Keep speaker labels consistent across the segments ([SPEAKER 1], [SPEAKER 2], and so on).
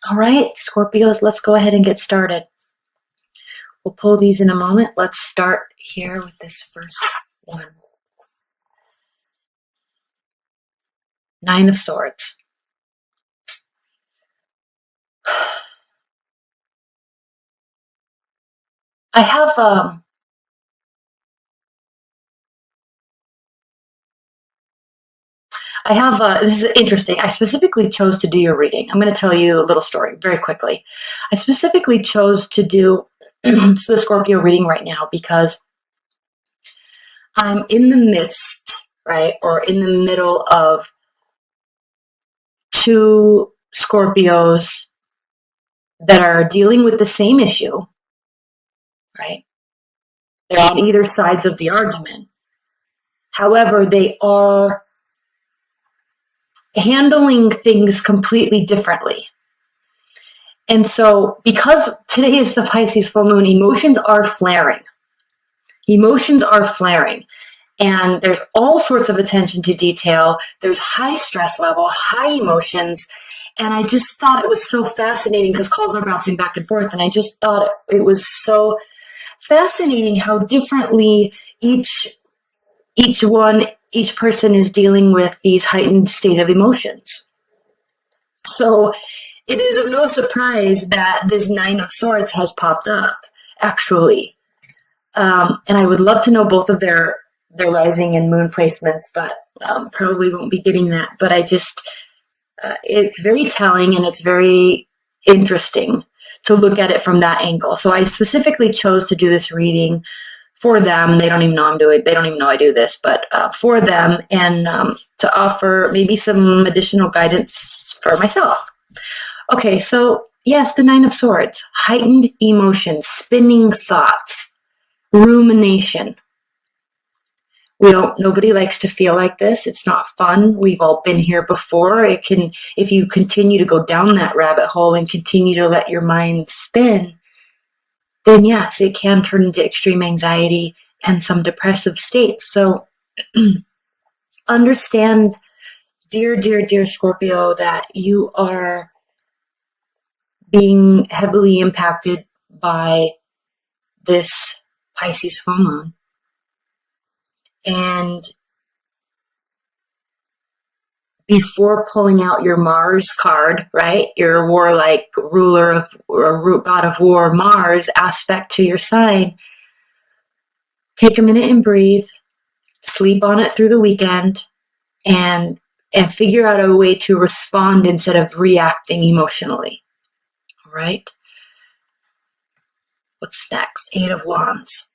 [SPEAKER 1] All right, Scorpios, let's go ahead and get started. We'll pull these in a moment. Let's start here with this first one. Nine of Swords. I have, this is interesting. I specifically chose to do your reading. I'm going to tell you a little story very quickly. I specifically chose to do the Scorpio reading right now because I'm in the midst, right, or in the middle of two Scorpios that are dealing with the same issue, right? They're on either sides of the argument. However, they are handling things completely differently. And so, because today is the Pisces full moon, emotions are flaring. Emotions are flaring. And there's all sorts of attention to detail. There's high stress level, high emotions. And I just thought it was so fascinating because calls are bouncing back and forth. And I just thought it was so fascinating how differently each person is dealing with these heightened state of emotions. So it is of no surprise that this Nine of Swords has popped up, actually. And I would love to know both of their rising and moon placements, but probably won't be getting that. But I just, it's very telling and it's very interesting to look at it from that angle. So I specifically chose to do this reading for them. They don't even know they don't even know I do this, but for them, and to offer maybe some additional guidance for myself. Okay, so yes, the Nine of Swords, heightened emotions, spinning thoughts, rumination. Nobody likes to feel like this. It's not fun. We've all been here before. If you continue to go down that rabbit hole and continue to let your mind spin, then yes, it can turn into extreme anxiety and some depressive states. So understand, dear Scorpio, that you are being heavily impacted by this Pisces full moon. And before pulling out your Mars card, right, your warlike ruler of, or god of war, Mars aspect to your sign, take a minute and breathe, sleep on it through the weekend, and figure out a way to respond instead of reacting emotionally. All right? What's next? Eight of Wands.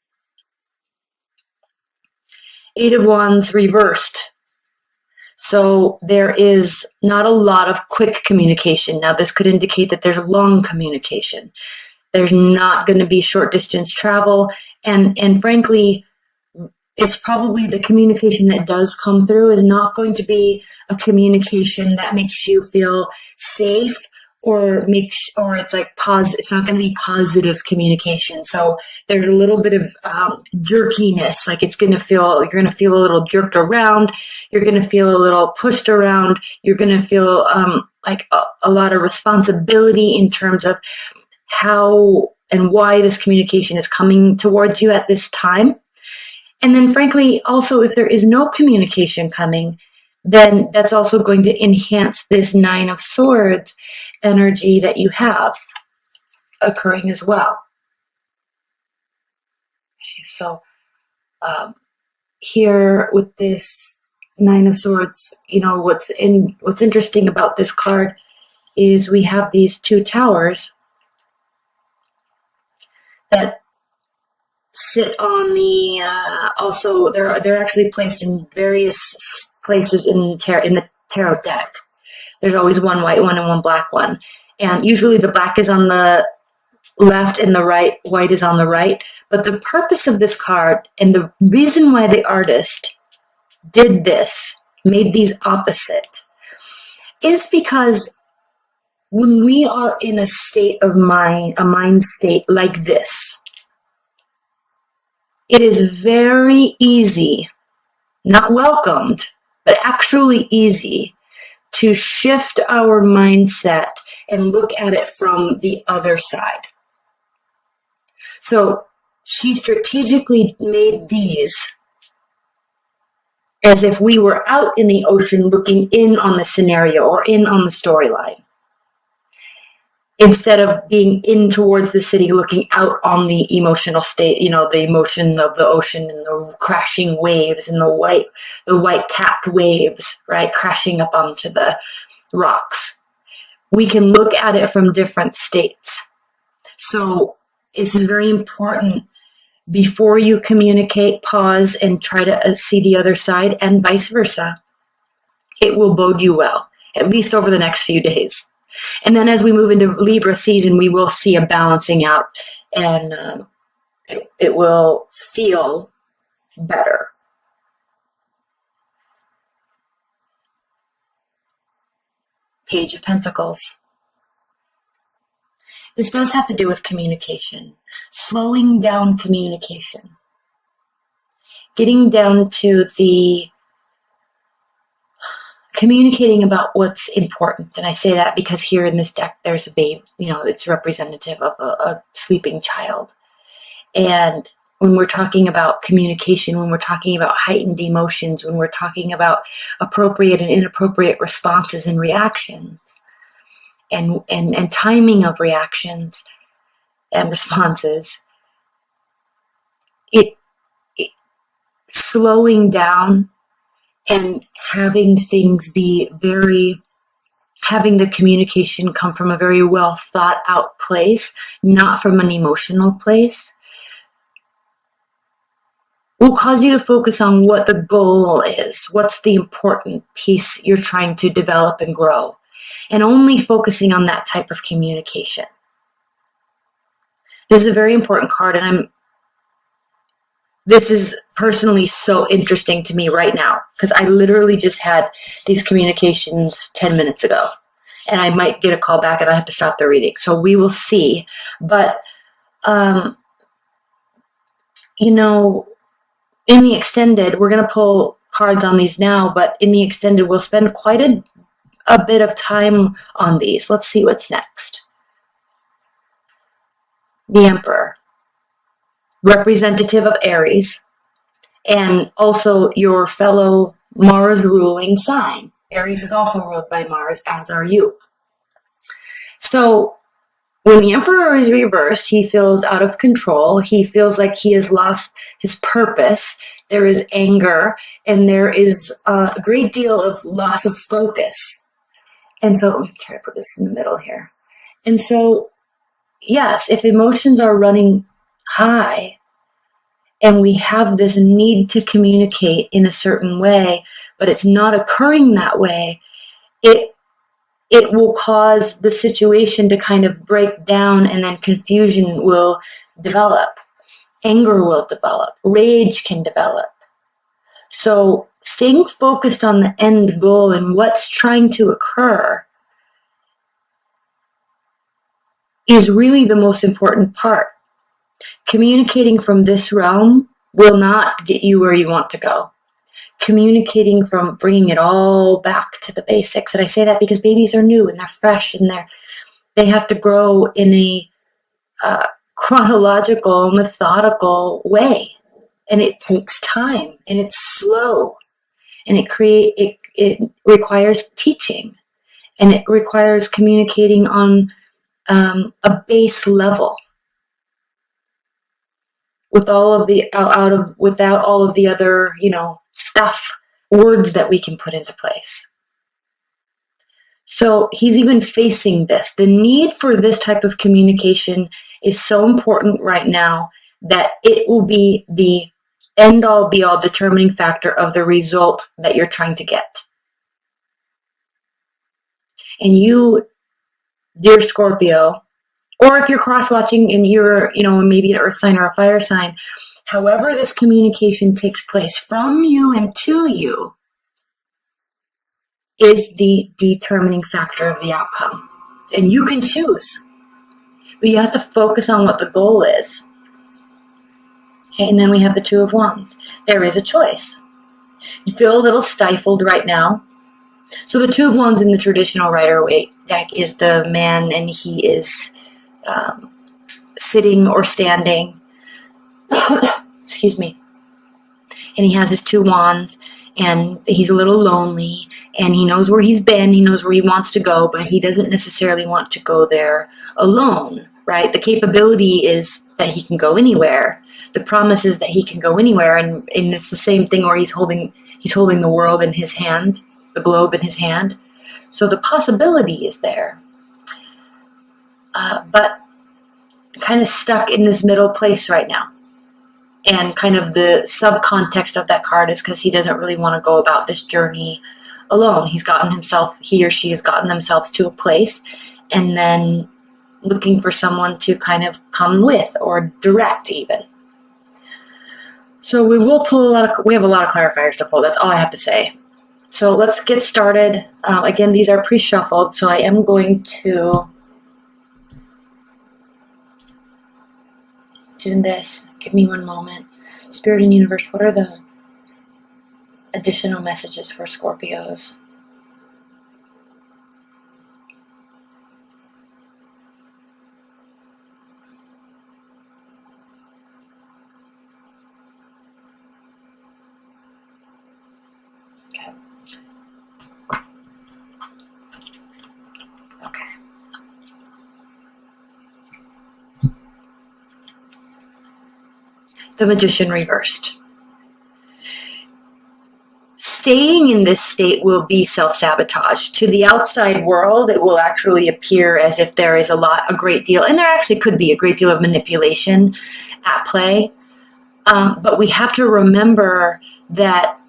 [SPEAKER 1] Eight of Wands reversed. So there is not a lot of quick communication. Now, this could indicate that there's long communication. There's not going to be short distance travel. And frankly, it's probably the communication that does come through is not going to be a communication that makes you feel safe or it's like positive. It's not going to be positive communication. So there's a little bit of jerkiness. Like you're going to feel a little jerked around. You're going to feel a little pushed around. You're going to feel like a lot of responsibility in terms of how and why this communication is coming towards you at this time. And then frankly, also, if there is no communication coming, then that's also going to enhance this Nine of Swords energy that you have occurring as well. Okay, so here with this Nine of Swords, what's interesting about this card is we have these two towers that sit on the also they're actually placed in various places in the tarot deck. There's always one white one and one black one, and usually the black is on the left and the white is on the right. But the purpose of this card and the reason why the artist did this, made these opposite, is because when we are in a state of mind, a mind state like this, it is very easy, not welcomed, but actually easy to shift our mindset and look at it from the other side. So she strategically made these as if we were out in the ocean looking in on the scenario or in on the storyline, instead of being in towards the city looking out on the emotional state, the emotion of the ocean and the crashing waves and the white capped waves, right, crashing up onto the rocks. We can look at it from different states. So this is very important. Before you communicate, pause and try to see the other side, and vice versa. It will bode you well, at least over the next few days. And then as we move into Libra season, we will see a balancing out, and it will feel better. Page of Pentacles. This does have to do with communication, slowing down communication, getting down to the communicating about what's important. And I say that because here in this deck, there's a babe, it's representative of a sleeping child. And when we're talking about communication, when we're talking about heightened emotions, when we're talking about appropriate and inappropriate responses and reactions, and timing of reactions and responses, it slowing down and having things having the communication come from a very well thought out place, not from an emotional place, will cause you to focus on what the goal is, what's the important piece you're trying to develop and grow, and only focusing on that type of communication. This is a very important card, and this is personally so interesting to me right now, because I literally just had these communications 10 minutes ago, and I might get a call back and I have to stop the reading. So we will see. But, in the extended, we're going to pull cards on these now, but in the extended, we'll spend quite a bit of time on these. Let's see what's next. The Emperor, representative of Aries, and also your fellow Mars ruling sign. Aries is also ruled by Mars, as are you. So when the Emperor is reversed, he feels out of control. He feels like he has lost his purpose. There is anger, and there is a great deal of loss of focus. And so, let me try to put this in the middle here. And so, yes, if emotions are running high, and we have this need to communicate in a certain way, but it's not occurring that way, it will cause the situation to kind of break down, and then confusion will develop. Anger will develop. Rage can develop. So staying focused on the end goal and what's trying to occur is really the most important part. Communicating from this realm will not get you where you want to go. Communicating from bringing it all back to the basics. And I say that because babies are new and they're fresh and they have to grow in a chronological, methodical way. And it takes time, and it's slow, and it requires teaching, and it requires communicating on a base level with all of the without all of the other words that we can put into place. So he's even facing this. The need for this type of communication is so important right now that it will be the end-all, be-all determining factor of the result that you're trying to get. And you, dear Scorpio, or if you're cross-watching and you're, maybe an earth sign or a fire sign, however this communication takes place from you and to you is the determining factor of the outcome. And you can choose. But you have to focus on what the goal is. Okay, and then we have the Two of Wands. There is a choice. You feel a little stifled right now. So the Two of Wands in the traditional Rider-Waite deck is the man, and he is sitting or standing. Excuse me. And he has his two wands, and he's a little lonely, and he knows where he's been, he knows where he wants to go, but he doesn't necessarily want to go there alone, right? The capability is that he can go anywhere. The promise is that he can go anywhere, and it's the same thing where he's holding the world in his hand, the globe in his hand. So the possibility is there, but kind of stuck in this middle place right now. And kind of the subcontext of that card is because he doesn't really want to go about this journey alone. He or she has gotten themselves to a place, and then looking for someone to kind of come with or direct even. So we will pull we have a lot of clarifiers to pull. That's all I have to say. So let's get started. Again, these are pre-shuffled, so I am going to do this. Give me one moment. Spirit and universe, what are the additional messages for Scorpios? Okay. The Magician reversed. Staying in this state will be self-sabotage. To the outside world, it will actually appear as if there is a great deal, and there actually could be a great deal of manipulation at play. But we have to remember that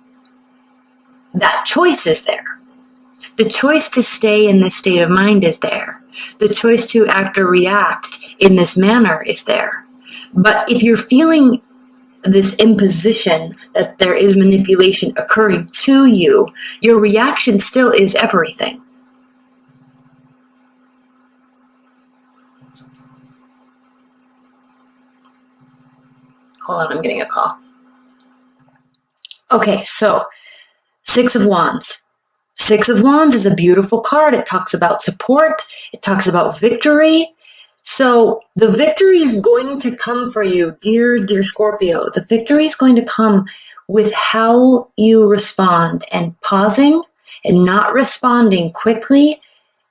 [SPEAKER 1] choice is there. The choice to stay in this state of mind is there. The choice to act or react in this manner is there. But if you're feeling this imposition that there is manipulation occurring to you, your reaction still is everything. Hold on, I'm getting a call. Okay, so Six of Wands. Six of Wands is a beautiful card. It talks about support. It talks about victory. So the victory is going to come for you, dear Scorpio. The victory is going to come with how you respond, and pausing and not responding quickly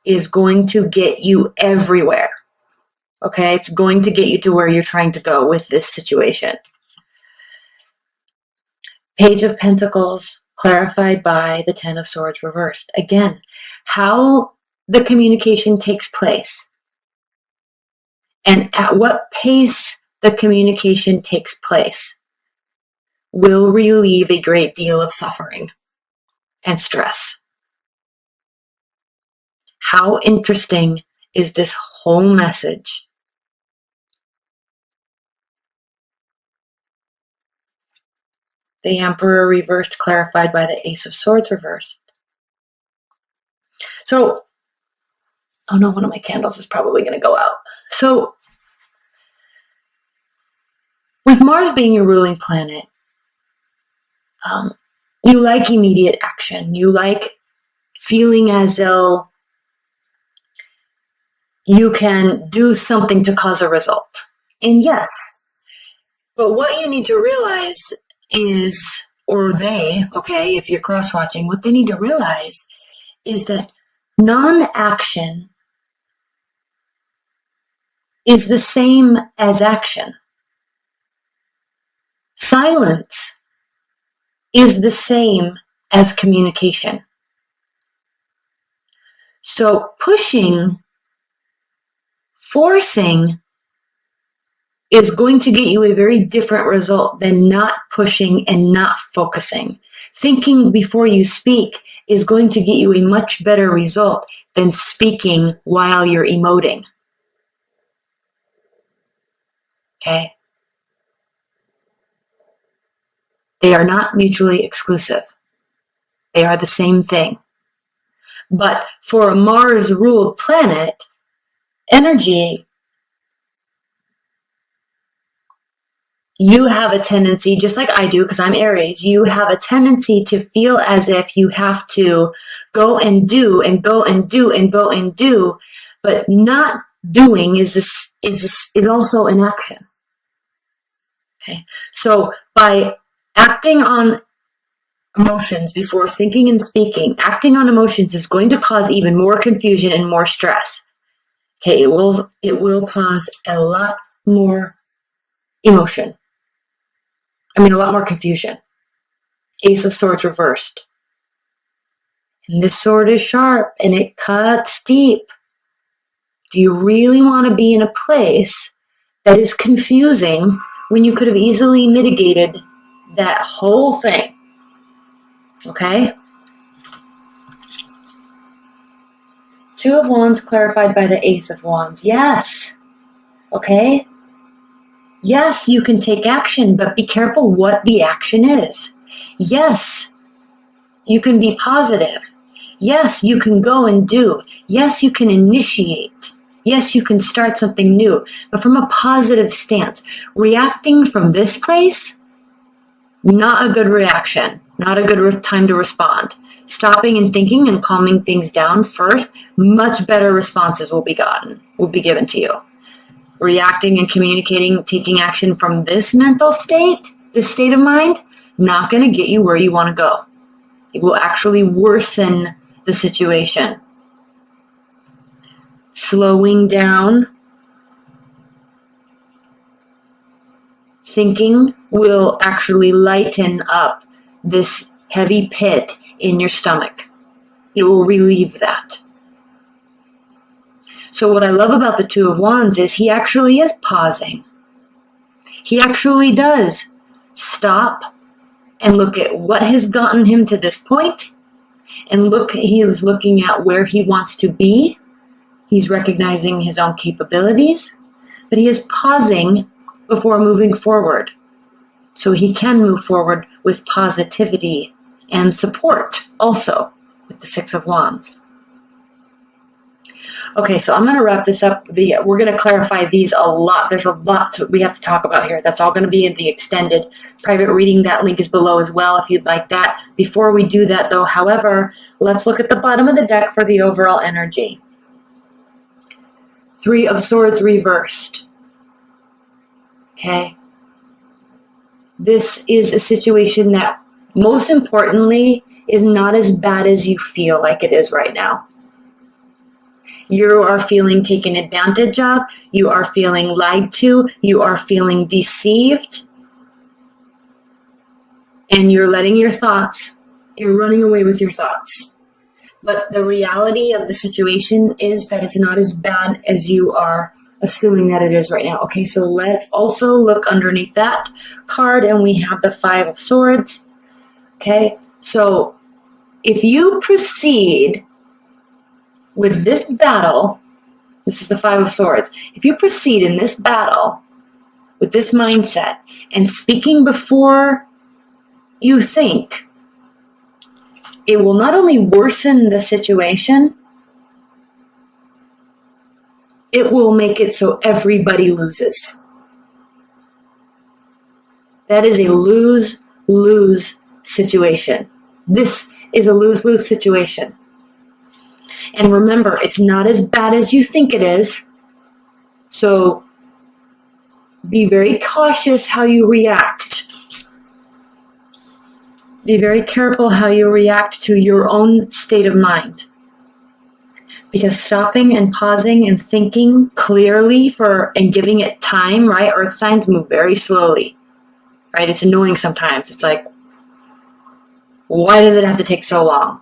[SPEAKER 1] is going to get you everywhere. Okay, it's going to get you to where you're trying to go with this situation. Page of Pentacles, clarified by the Ten of Swords reversed. Again, how the communication takes place and at what pace the communication takes place will relieve a great deal of suffering and stress. How interesting is this whole message? The Emperor reversed, clarified by the Ace of Swords reversed. So, oh no, one of my candles is probably going to go out. So, with Mars being your ruling planet, you like immediate action. You like feeling as though you can do something to cause a result. And yes, but what you need to realize is, if you're cross-watching, what they need to realize is that non-action is the same as action. Silence is the same as communication. So pushing, forcing is going to get you a very different result than not pushing and not focusing. Thinking before you speak is going to get you a much better result than speaking while you're emoting. Okay? They are not mutually exclusive. They are the same thing. But for a Mars-ruled planet, energy, you have a tendency, just like I do, because I'm Aries, you have a tendency to feel as if you have to go and do and go and do and go and do, but not doing is also an action. Okay, so by acting on emotions before thinking and speaking, acting on emotions is going to cause even more confusion and more stress. Okay, it will cause a lot more emotion. A lot more confusion. Ace of Swords reversed. And this sword is sharp and it cuts deep. Do you really want to be in a place that is confusing when you could have easily mitigated that whole thing? Okay? Two of Wands clarified by the Ace of Wands. Yes. Okay? Yes, you can take action, but be careful what the action is. Yes, you can be positive. Yes, you can go and do. Yes, you can initiate. Yes, you can start something new, but from a positive stance. Reacting from this place, not a good reaction, not a good time to respond. Stopping and thinking and calming things down first, much better responses will be given to you. Reacting and communicating, taking action from this mental state, this state of mind, not going to get you where you want to go. It will actually worsen the situation. Slowing down, thinking will actually lighten up this heavy pit in your stomach. It will relieve that. So what I love about the Two of Wands is he actually is pausing. He actually does stop and look at what has gotten him to this point, and he is looking at where he wants to be. He's recognizing his own capabilities, but he is pausing before moving forward. So he can move forward with positivity and support also with the Six of Wands. Okay, so I'm going to wrap this up. We're going to clarify these a lot. There's a lot we have to talk about here. That's all going to be in the extended private reading. That link is below as well if you'd like that. Before we do that, though, however, let's look at the bottom of the deck for the overall energy. Three of Swords reversed. Okay. This is a situation that, most importantly, is not as bad as you feel like it is right now. You are feeling taken advantage of. You are feeling lied to. You are feeling deceived. And you're letting your thoughts, you're running away with your thoughts. But the reality of the situation is that it's not as bad as you are assuming that it is right now. Okay, so let's also look underneath that card, and we have the Five of Swords. Okay, so if you proceed with this battle, this is the Five of Swords. If you proceed in this battle with this mindset and speaking before you think, it will not only worsen the situation, it will make it so everybody loses. That is a lose-lose situation. This is a lose-lose situation. And remember, it's not as bad as you think it is. So be very cautious how you react. Be very careful how you react to your own state of mind. Because stopping and pausing and thinking clearly and giving it time, right? Earth signs move very slowly, right? It's annoying sometimes. It's like, why does it have to take so long?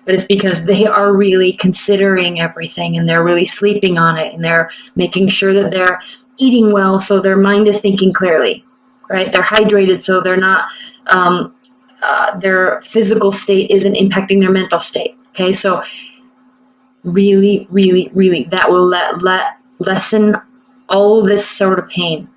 [SPEAKER 1] But it's because they are really considering everything, and they're really sleeping on it, and they're making sure that they're eating well so their mind is thinking clearly, right? They're hydrated so they're not, their physical state isn't impacting their mental state. Okay, so really, really, really, that will lessen all this sort of pain.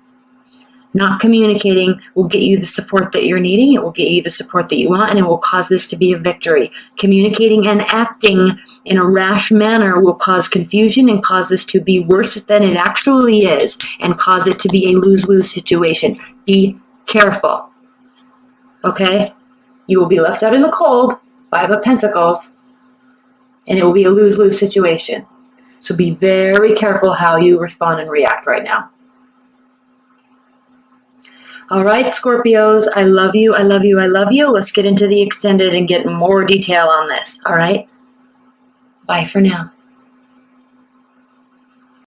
[SPEAKER 1] Not communicating will get you the support that you're needing. It will get you the support that you want, and it will cause this to be a victory. Communicating and acting in a rash manner will cause confusion and cause this to be worse than it actually is, and cause it to be a lose-lose situation. Be careful. Okay? You will be left out in the cold, 5 of Pentacles, and it will be a lose-lose situation. So be very careful how you respond and react right now. All right, Scorpios, I love you, I love you, I love you. Let's get into the extended and get more detail on this, all right? Bye for now.